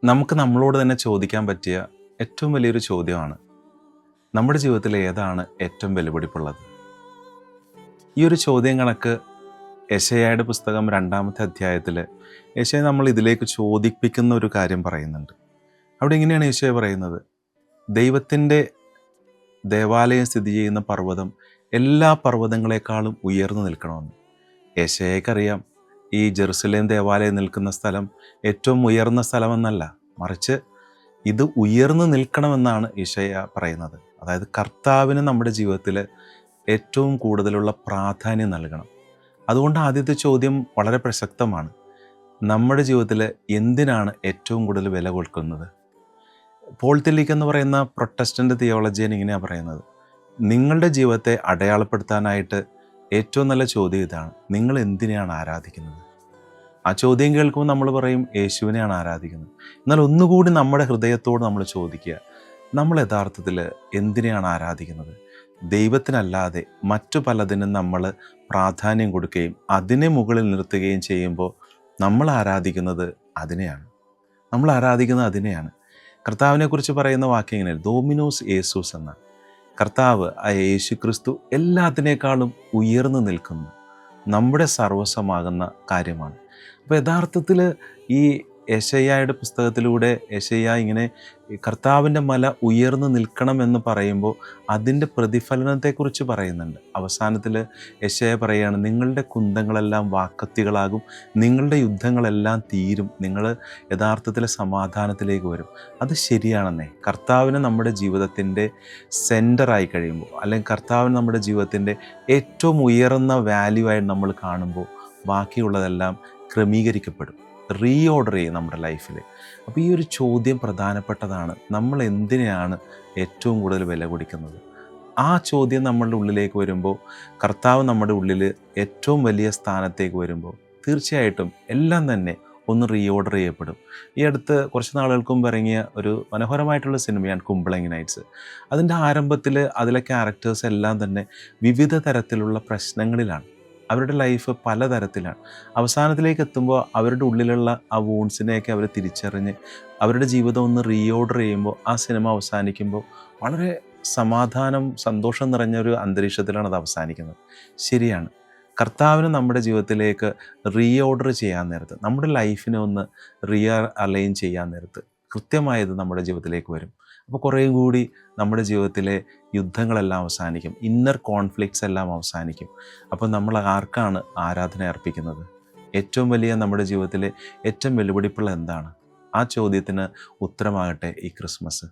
നമുക്ക് നമ്മളോട് തന്നെ ചോദിക്കാൻ പറ്റിയ ഏറ്റവും വലിയൊരു ചോദ്യമാണ്, നമ്മുടെ ജീവിതത്തിൽ ഏതാണ് ഏറ്റവും വിലപിടിപ്പുള്ളത്? ഈ ഒരു ചോദ്യം കണക്ക് യെശയ്യായുടെ പുസ്തകം 2-ാമത്തെ അധ്യായത്തിൽ യെശയ്യ നമ്മൾ ഇതിലേക്ക് ചോദിപ്പിക്കുന്ന ഒരു കാര്യം പറയുന്നുണ്ട്. അവിടെ ഇങ്ങനെയാണ് യെശയ്യ പറയുന്നത്: ദൈവത്തിൻ്റെ ദേവാലയം സ്ഥിതി ചെയ്യുന്ന പർവ്വതം എല്ലാ പർവ്വതങ്ങളെക്കാളും ഉയർന്നു നിൽക്കണമെന്ന്. യെശയ്യക്കറിയാം, ഈ ജെറുസലേം ദേവാലയം നിൽക്കുന്ന സ്ഥലം ഏറ്റവും ഉയർന്ന സ്ഥലമെന്നല്ല, മറിച്ച് ഇത് ഉയർന്നു നിൽക്കണമെന്നാണ് യെശയ്യ പറയുന്നത്. അതായത് കർത്താവിന് നമ്മുടെ ജീവിതത്തിൽ ഏറ്റവും കൂടുതലുള്ള പ്രാധാന്യം നൽകണം. അതുകൊണ്ട് ആദ്യത്തെ ചോദ്യം വളരെ പ്രസക്തമാണ്. നമ്മുടെ ജീവിതത്തിൽ എന്തിനാണ് ഏറ്റവും കൂടുതൽ വില കൊടുക്കുന്നത്? പോൾ തില്ലിക്ക് എന്ന് പറയുന്ന പ്രൊട്ടസ്റ്റൻ്റ് തിയോളജിയൻ ഇങ്ങനെയാണ് പറയുന്നത്: നിങ്ങളുടെ ജീവിതത്തെ അടയാളപ്പെടുത്താനായിട്ട് ഏറ്റവും നല്ല ചോദ്യം ഇതാണ്: നിങ്ങൾ എന്തിനെയാണ് ആരാധിക്കുന്നത്? ആ ചോദ്യം കേൾക്കുമ്പോൾ നമ്മൾ പറയും, യേശുവിനെയാണ് ആരാധിക്കുന്നത്. എന്നാൽ ഒന്നുകൂടി നമ്മുടെ ഹൃദയത്തോട് നമ്മൾ ചോദിക്കുക, നമ്മൾ യഥാർത്ഥത്തിൽ എന്തിനെയാണ് ആരാധിക്കുന്നത്? ദൈവത്തിനല്ലാതെ മറ്റു പലതിനും നമ്മൾ പ്രാധാന്യം കൊടുക്കുകയും അതിനെ മുകളിൽ നിർത്തുകയും ചെയ്യുമ്പോൾ നമ്മൾ ആരാധിക്കുന്നത് അതിനെയാണ്. കർത്താവിനെക്കുറിച്ച് പറയുന്ന വാക്യം ഇങ്ങനെ: ഡോമിനോസ് യേസൂസ് എന്ന കർത്താവ്, ആ യേശു ക്രിസ്തു എല്ലാത്തിനേക്കാളും ഉയർന്നു നിൽക്കുന്ന നമ്മുടെ സർവസ്വമാകുന്ന കാര്യമാണ്. അപ്പോൾ യഥാർത്ഥത്തിൽ ഈ യെശയ്യായുടെ പുസ്തകത്തിലൂടെ യെശയ്യ ഇങ്ങനെ കർത്താവിൻ്റെ മല ഉയർന്നു നിൽക്കണമെന്ന് പറയുമ്പോൾ അതിൻ്റെ പ്രതിഫലനത്തെക്കുറിച്ച് പറയുന്നുണ്ട്. അവസാനത്തിൽ യെശയ്യ പറയുകയാണ്: നിങ്ങളുടെ കുന്തങ്ങളെല്ലാം വാക്കത്തികളാകും, നിങ്ങളുടെ യുദ്ധങ്ങളെല്ലാം തീരും, നിങ്ങൾ യഥാർത്ഥത്തിൽ സമാധാനത്തിലേക്ക് വരും. അത് ശരിയാണെന്നേ. കർത്താവിന് നമ്മുടെ ജീവിതത്തിൻ്റെ സെൻറ്ററായി കഴിയുമ്പോൾ, അല്ലെങ്കിൽ കർത്താവിന് നമ്മുടെ ജീവിതത്തിൻ്റെ ഏറ്റവും ഉയർന്ന വാല്യൂ ആയിട്ട് നമ്മൾ കാണുമ്പോൾ ബാക്കിയുള്ളതെല്ലാം ക്രമീകരിക്കപ്പെടും, റീഓർഡർ ചെയ്യും നമ്മുടെ ലൈഫിൽ. അപ്പോൾ ഈ ഒരു ചോദ്യം പ്രധാനപ്പെട്ടതാണ്. നമ്മൾ എന്തിനെയാണ് ഏറ്റവും കൂടുതൽ വില കൊടുക്കുന്നത്? ആ ചോദ്യം നമ്മളുടെ ഉള്ളിലേക്ക് വരുമ്പോൾ, കർത്താവ് നമ്മുടെ ഉള്ളിൽ ഏറ്റവും വലിയ സ്ഥാനത്തേക്ക് വരുമ്പോൾ തീർച്ചയായിട്ടും എല്ലാം തന്നെ ഒന്ന് റീഓർഡർ ചെയ്യപ്പെടും. ഈ അടുത്ത് കുറച്ച് നാളുകൾക്ക് മുമ്പ് ഇറങ്ങിയ ഒരു മനോഹരമായിട്ടുള്ള സിനിമയാണ് കുംബളങ്ങി നൈറ്റ്സ്. അതിൻ്റെ ആരംഭത്തിൽ അതിലെ ക്യാരക്ടേഴ്സ് എല്ലാം തന്നെ വിവിധ തരത്തിലുള്ള പ്രശ്നങ്ങളിലാണ്. അവരുടെ ലൈഫ് പലതരത്തിലാണ്. അവസാനത്തിലേക്ക് എത്തുമ്പോൾ അവരുടെ ഉള്ളിലുള്ള ആ വൂൺസിനെയൊക്കെ അവർ തിരിച്ചറിഞ്ഞ് അവരുടെ ജീവിതം ഒന്ന് റീഓർഡർ ചെയ്യുമ്പോൾ ആ സിനിമ അവസാനിക്കുമ്പോൾ വളരെ സമാധാനം, സന്തോഷം നിറഞ്ഞൊരു അന്തരീക്ഷത്തിലാണ് അത് അവസാനിക്കുന്നത്. ശരിയാണ്, കർത്താവിന് നമ്മുടെ ജീവിതത്തിലേക്ക് റീഓർഡർ ചെയ്യാൻ നേരത്ത്, നമ്മുടെ ലൈഫിനെ ഒന്ന് അലൈൻ ചെയ്യാൻ നേരത്ത് കൃത്യമായത് നമ്മുടെ ജീവിതത്തിലേക്ക് വരും. അപ്പോൾ കുറേയും കൂടി നമ്മുടെ ജീവിതത്തിലെ യുദ്ധങ്ങളെല്ലാം അവസാനിക്കും, ഇന്നർ കോൺഫ്ലിക്ട്സ് എല്ലാം അവസാനിക്കും. അപ്പോൾ നമ്മൾ ആർക്കാണ് ആരാധന അർപ്പിക്കുന്നത്? ഏറ്റവും വലിയ നമ്മുടെ ജീവിതത്തിലെ ഏറ്റവും വെല്ലുവിളിപ്പുള്ള എന്താണ്? ആ ചോദ്യത്തിന് ഉത്തരമാകട്ടെ ഈ ക്രിസ്മസ്.